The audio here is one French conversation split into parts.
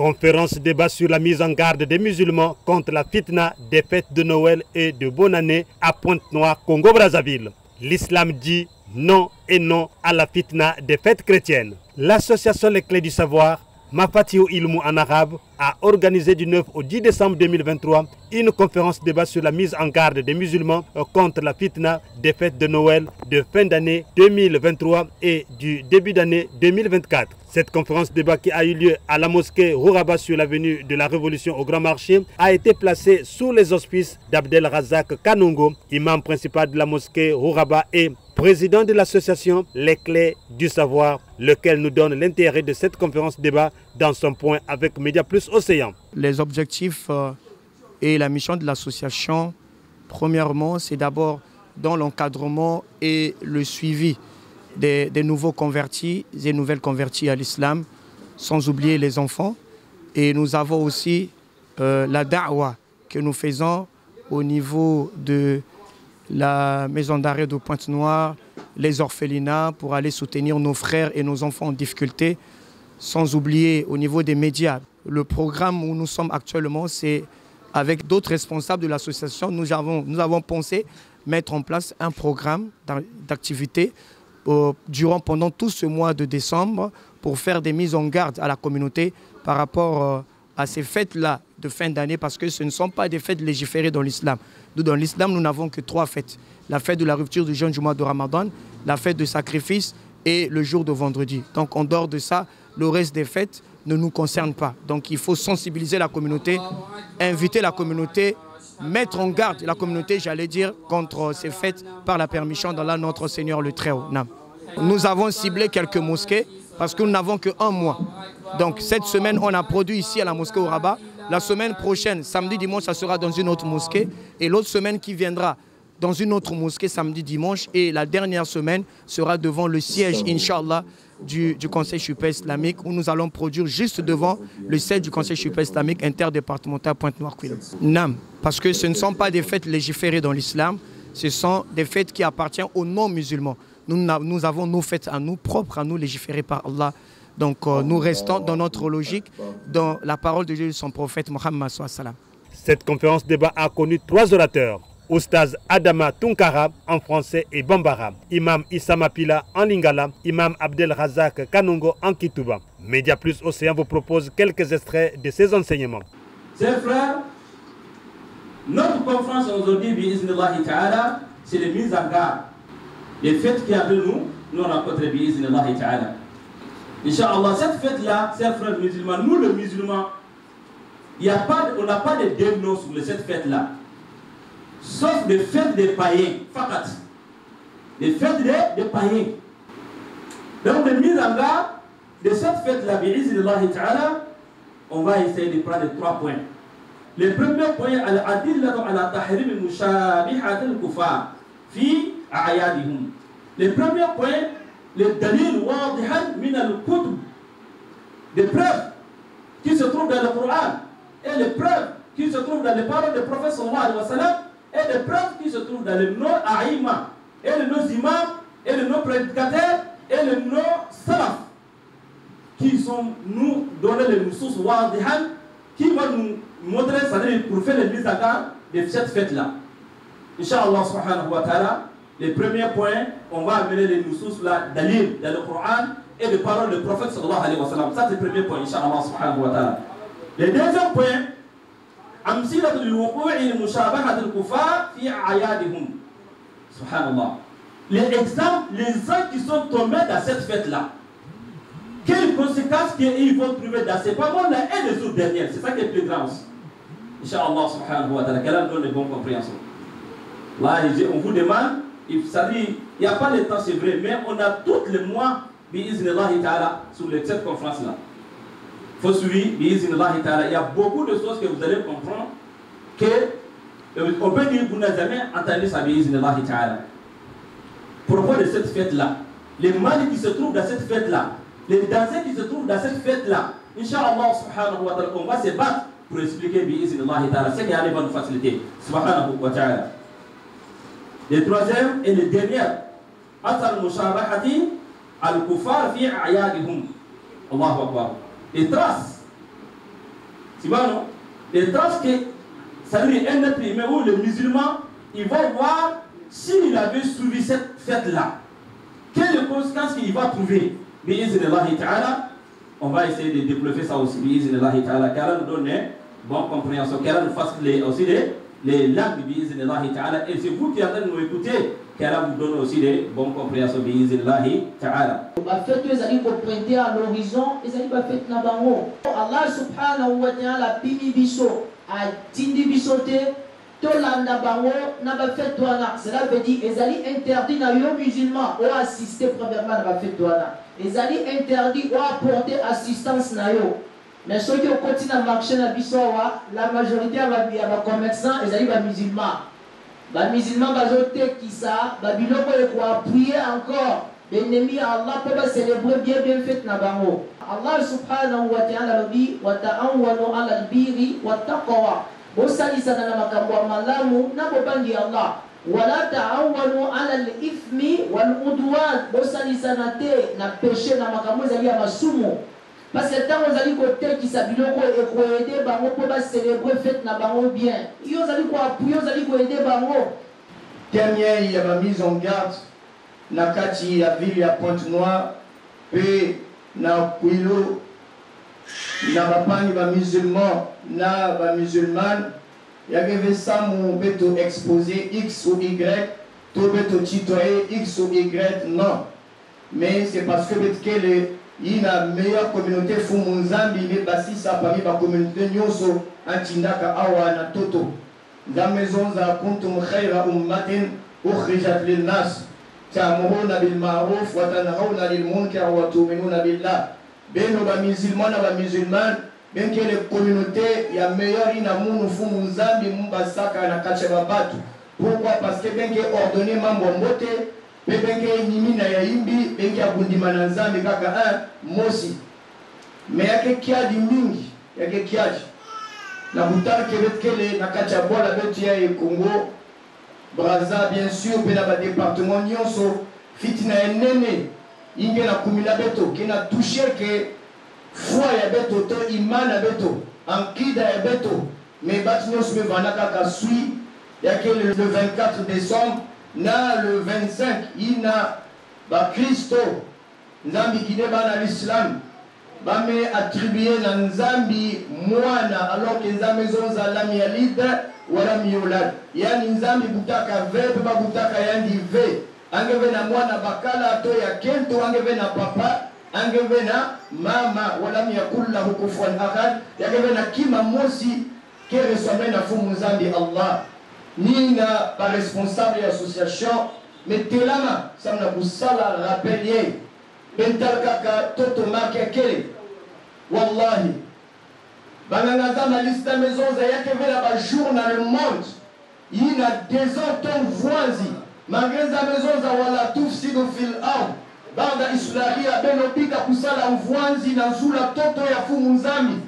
Conférence débat sur la mise en garde des musulmans contre la fitna des fêtes de Noël et de Bonne Année à Pointe-Noire, Congo-Brazzaville. L'islam dit non et non à la fitna des fêtes chrétiennes. L'association Les Clés du Savoir, Mafatiou Ilmou en arabe, a organisé du 9 au 10 décembre 2023 une conférence débat sur la mise en garde des musulmans contre la fitna des fêtes de Noël de fin d'année 2023 et du début d'année 2024. Cette conférence débat qui a eu lieu à la mosquée Rouraba sur l'avenue de la Révolution au Grand Marché a été placée sous les auspices d'Abdel Razak Kanongo, imam principal de la mosquée Rouraba et président de l'association Les Clés du Savoir, lequel nous donne l'intérêt de cette conférence débat dans son point avec Média Plus Océan. Les objectifs et la mission de l'association, premièrement, c'est d'abord dans l'encadrement et le suivi des nouveaux convertis et nouvelles convertis à l'islam, sans oublier les enfants. Et nous avons aussi la da'wa que nous faisons au niveau de la maison d'arrêt de Pointe-Noire, les orphelinats pour aller soutenir nos frères et nos enfants en difficulté, sans oublier au niveau des médias. Le programme où nous sommes actuellement, c'est avec d'autres responsables de l'association, nous avons pensé mettre en place un programme d'activité pendant tout ce mois de décembre pour faire des mises en garde à la communauté par rapport à ces fêtes-là de fin d'année, parce que ce ne sont pas des fêtes légiférées dans l'islam. Nous, dans l'islam, nous n'avons que 3 fêtes. La fête de la rupture du jeûne du mois de Ramadan, la fête de sacrifice et le jour de vendredi. Donc en dehors de ça, le reste des fêtes ne nous concerne pas. Donc il faut sensibiliser la communauté, inviter la communauté, mettre en garde la communauté, j'allais dire, contre ces fêtes par la permission d'Allah notre Seigneur le Très-Haut. Nous avons ciblé quelques mosquées parce que nous n'avons qu'un mois. Donc cette semaine, on a produit ici à la mosquée au Rabat. La semaine prochaine, samedi, dimanche, ça sera dans une autre mosquée. Et l'autre semaine qui viendra, dans une autre mosquée, samedi, dimanche. Et la dernière semaine sera devant le siège, Inch'Allah, du Conseil supérieur islamique, où nous allons produire juste devant le siège du Conseil supérieur islamique interdépartemental Pointe-Noire-Quilom. Nam, parce que ce ne sont pas des fêtes légiférées dans l'islam, ce sont des fêtes qui appartiennent aux non-musulmans. Nous avons nos fêtes à nous, propres à nous, légiférées par Allah. Donc nous restons dans notre logique, dans la parole de Dieu de son prophète Mohammed sallam. Cette conférence débat a connu 3 orateurs. Oustaz Adama Tunkara en français et Bambara, Imam Issa Mapila en lingala, Imam Abdel Razak Kanongo en Kitouba. Média Plus Océan vous propose quelques extraits de ces enseignements. Chers frères, notre conférence aujourd'hui, c'est les mises en garde. Les fêtes qu'il y a de nous rencontrons bi'iznillahi ta'ala. Inch'Allah, cette fête-là, chers frères musulmans, nous les musulmans, on n'a pas de dénoms sur cette fête-là. Sauf des fêtes des païens, fakat. Des fêtes des païens. Donc, les mises en garde de cette fête-là, bi'iznillahi ta'ala, on va essayer de prendre 3 points. Le premier point, al-adillatu ala tahrim mushabihat al-kufar fi a'yadihum. Le premier point, le dalil wadihan min al-kutub, des preuves qui se trouvent dans le Coran et les preuves qui se trouvent dans les paroles du prophète sallallahu alayhi wa sallam et les preuves qui se trouvent dans les noms aïma et les noms imams et les noms prédicateurs et les noms salaf qui sont nous donner les nusus wadihan qui vont nous montrer ça pour faire les mises à garde de cette fête-là. Inch'Allah subhanahu wa ta'ala, les premiers points, on va amener les nusus là, dalil dans le Coran et les paroles du prophète sallallahu alayhi wa sallam. Ça c'est le premier point, Inch'Allah subhanahu wa ta'ala. Le deuxième point, amsilatul wuqu'i mushabahat al-kufar fi a'yadihum. Subhanallah. Les exemples, les gens qui sont tombés dans cette fête-là, quelles conséquences qu'ils vont trouver dans ces paroles-là et les autres dernières. C'est ça qui est le plus grand aussi. Inch'Allah subhanahu wa ta'ala, qu'Allah donne de bonnes compréhensions. Là, on vous demande, il n'y a pas le temps, c'est vrai, mais on a tous les mois, bi'iznillahi ta'ala, sur cette conférence-là. Il faut suivre, bi'iznillahi ta'ala. Il y a beaucoup de choses que vous allez comprendre que, on peut dire que vous n'avez jamais entendu ça, bi'iznillahi ta'ala. Propos de cette fête-là, les mal qui se trouvent dans cette fête-là, les danseurs qui se trouvent dans cette fête-là, Inch'Allah subhanahu wa ta'ala, on va se battre pour expliquer bi'iznillahi ta'ala. C'est qu'il y a nous faciliter. Subhanahu wa ta'ala. Le troisième et le dernier, Atal Tu vois, non? Les tranches que, ça veut dire un être humain où le musulman, il va voir s'il avait suivi cette fête-là. Quelles conséquences qu'il va trouver? On va essayer de développer ça aussi. Car nous donne bonne compréhension, car nous fasse aussi les langues. Et c'est vous qui êtes en train de nous écouter, car vous donne aussi des bonnes compréhensions. La fête, ils allaient pointer à l'horizon, ils allaient faire nabango. Allah subhanahu wa ta'ala pimi biso, a tindi bisote. Cela veut dire qu'ils allaient interdire aux musulmans ou assister premièrement à la fête. Ils allaient interdire ou apporter assistance. Mais ceux qui continuent à marcher dans la majorité des commerçants, ils allaient les musulmans. Les musulmans, qui ça, les pour appuyer encore l'ennemi Allah pour célébrer bien fait. Allah subhanahu wa ta'ala dit wa ta'awanu ala al-birri wa taqwa. Bosalisana na makambo ya malamu na bobangi Allah wala ta'awanu ala al-ithmi wal-udwan. Bosalisana te na péché na makambo ezali ya masumu parce que tant ozali côté qui sabiloko et ko aider bango pour ba célébrer fête na bango bien yo ozali ko appuyer ozali ko aider bango. Dernier il y a mise en garde na kati ya ville ya Pointe-Noire pe na Kouilo na bapani ba musulman na ba musulmane ya geve ça mon beto exposé X ou Y to beto tutoyer X ou Y non mais c'est parce que betkele ina meilleure communauté fu munzambi mais basi ça parmi ba communauté nyoso antindaka awa na toto za maison za kuntum khayra ummatin ukhrijat lin nas ta'muruna bil ma'ruf wa tanhauna lil munkar wa tu'minuna billah. Beno ba musulman na ba musulman ben que les communautés ya meilleur ina munu fu munzambi mumba saka na kache babatu. Pourquoi? Parce que ben que ordonner mambo mbote ben que nyimi na ya imbi ben que abundima na nzambi kaka mosi mais yake kia di mingi yake kiaji na butala ke betkele na kache bola betu ya Congo Brazza bien sûr pe na ba département nyonso fitina enene inge na kumila beto kina touché que foi ya beto to imana beto ankida ya beto mais batino se vanaka ka sui ya que le 24 décembre na le 25 ina ba Kristo nzambi kine bana l'islam ba me attribuer na nzambi mwana alors que nzambi zonza la mialida wala miolad yani nzambi butaka verbe ba butaka yandi ve angeve na mwana bakala to ya kento angeve na papa angeve na mama wala yakul lahu kufuwan ahad yangeve na kima mosi ke ressemble na fumu nzambi Allah nina par responsable association metelama samna busala rappelier bental kaka toto marke kele wallahi bananga zama lista maison za yake vela ba jour dans le monde ina désordre voisin malgré za maison za wala tufsidu fil ard banda islahia benopika kusala mvwanzi na zula toto ya fumu nzambi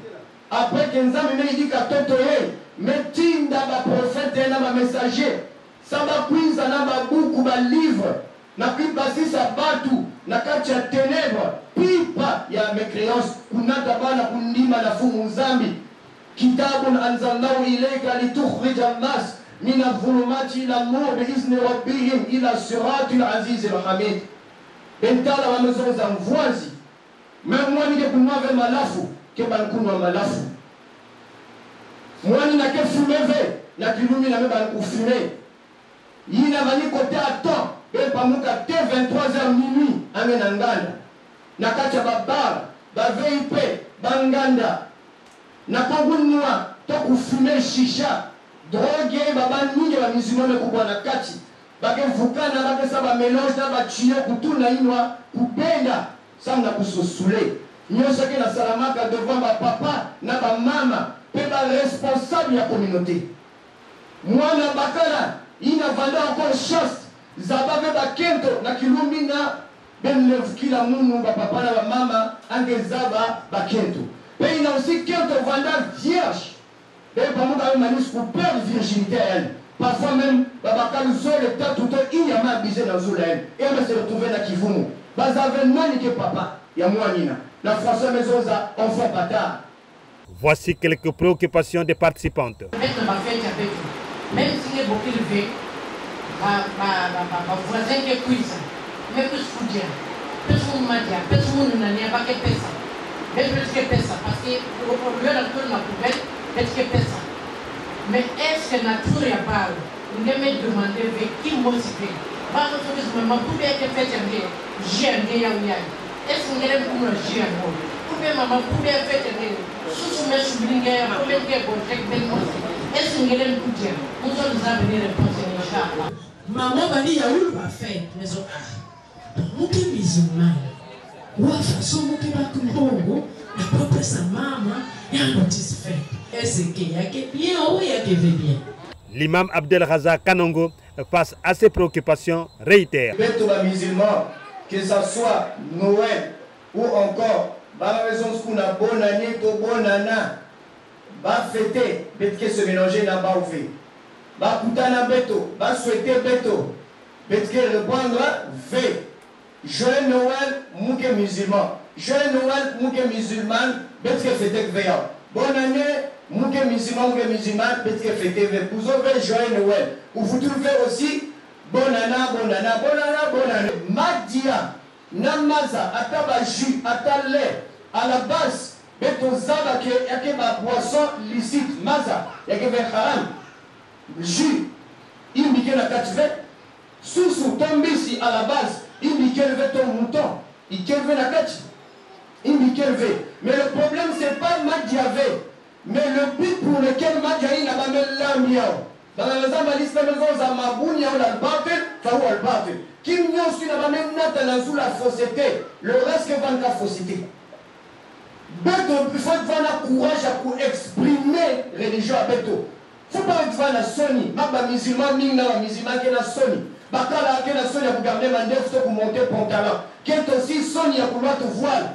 après que nzambi meidika toto ye metinda ba prophète na ba messager saba kuiza na ba buku ba livre na kibasisa batu na kati ya ténèbres pipa ya mécréance kunata bana kundima na fumu nzambi kitabun anzalnahu ilayka litukhrija an-nas من الظلمات إلى النور بإذن ربهم إلى الصراط العزيز الحميد. Bentala wa maison za mvwazi. Même moi nige kunwave malafu ke bankunwa malafu. Mwani na ke fumeve na kilumi na me bankufume. Yina vani kote à temps. Ben pamuka te 23h minuit amena nganda. Na kacha babar, ba VIP, banganda. Na kongunwa to kufume shisha. Drogue baba nyingi wa musulmane kubwa na kati bake vukana bake saba mélange na ba chio kutuna inwa kupenda samna kusosule nyoso ke na salamaka devant ba papa na ba mama pe ba responsable ya communauté mwana bakala ina vanda encore chance zababe ba kento na kilumina ben lev kila munu ba papa na ba mama angezaba ba kento pe ina aussi kento vanda vierge. Et pour nous, pour perdre virginité à elle. Parfois même, Babakal Zol est tout le temps, il y a mal bisé dans Zoulaine. Et elle s'est retrouvée dans Kifumu. Bazave non, il papa. Il y a moi, Nina. La François Maison, enfant bâtard. Voici quelques préoccupations des participantes. Même si les beaucoup élevés, ma voisin qui est cuisine, mais plus de dire, plus de monde dire, plus de monde n'a pas que ça, mais plus que ça, parce que au lieu de tout la poubelle, plus que ça. Mais est-ce que la nature est pas, on me demander avec qui moi c'est par contre, ma poubelle qui fait j'ai un gars où est-ce qu'on est pour le j'ai un mot, ou bien ma poubelle fait sous mes souliers, combien de bon est-ce qu'on est pour dire, nous allons amener les réponses Inch'Allah. Maman va dire où va faire maison a. Mon qui musulman. Ou à façon mon qui va comme bongo, la propre sa maman et un satisfait. Est-ce qu'il y a que bien ou il y a que bien? L'imam Abdel Razak Kanongo, face à ces préoccupations, réitère. Tous les musulmans, que ce soit Noël ou encore, la raison ce qu'on a bonne année, tout bon année, va fêter, peut-être se mélanger n'a pas ouvert. Va coutana beto, va souhaiter beto, peut-être répondre, ve. Joyeux Noël, mouke musulman. Joyeux Noël, mouke musulman, peut-être fêter veillant. Bonne année, mouke musulman, peut-être fêter veillant. Vous avez joyeux Noël. Vous trouvez aussi bonne année, bonne année, bonne année, bonne année. Madia, namaza, ataba jus, atalé, à la base, beto zaba qui est ma boisson licite, maza, yake haram. Jus, il me la catve, sous tombisi à la base, il me ton mouton, il kelve la catch, il me mais le problème c'est pas Madiavé, mais le but pour lequel Madiaï n'a pas mis l'amiao. Dans la maison, la maison, ça m'a bougné, on a le battu, ça ou le battu. Qui n'a aussi n'a pas mis Nathan sous la fausseté, le reste que va la fausseté. Beto, il faut avoir le courage pour exprimer la religion à Beto. Il ne faut pas être la Sony, ma musulman, mina musulman qui est la Sony. Bakala qui est la Sony pour garder ma neuf pour monter pantalon. Qui est aussi Sony pour l'autre voile.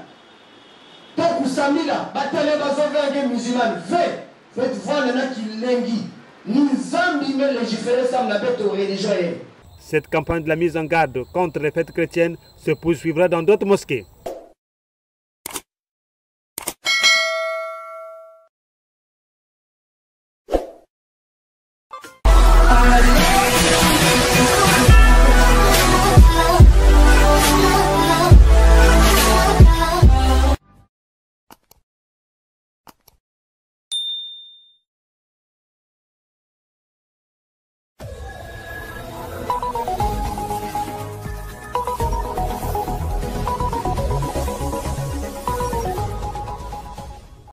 Donc, Samila, Batale Bazova qui est musulman, fait voir les gens qui l'engui. Nous avons légiféré ça, la bête aux religions. Cette campagne de la mise en garde contre les fêtes chrétiennes se poursuivra dans d'autres mosquées.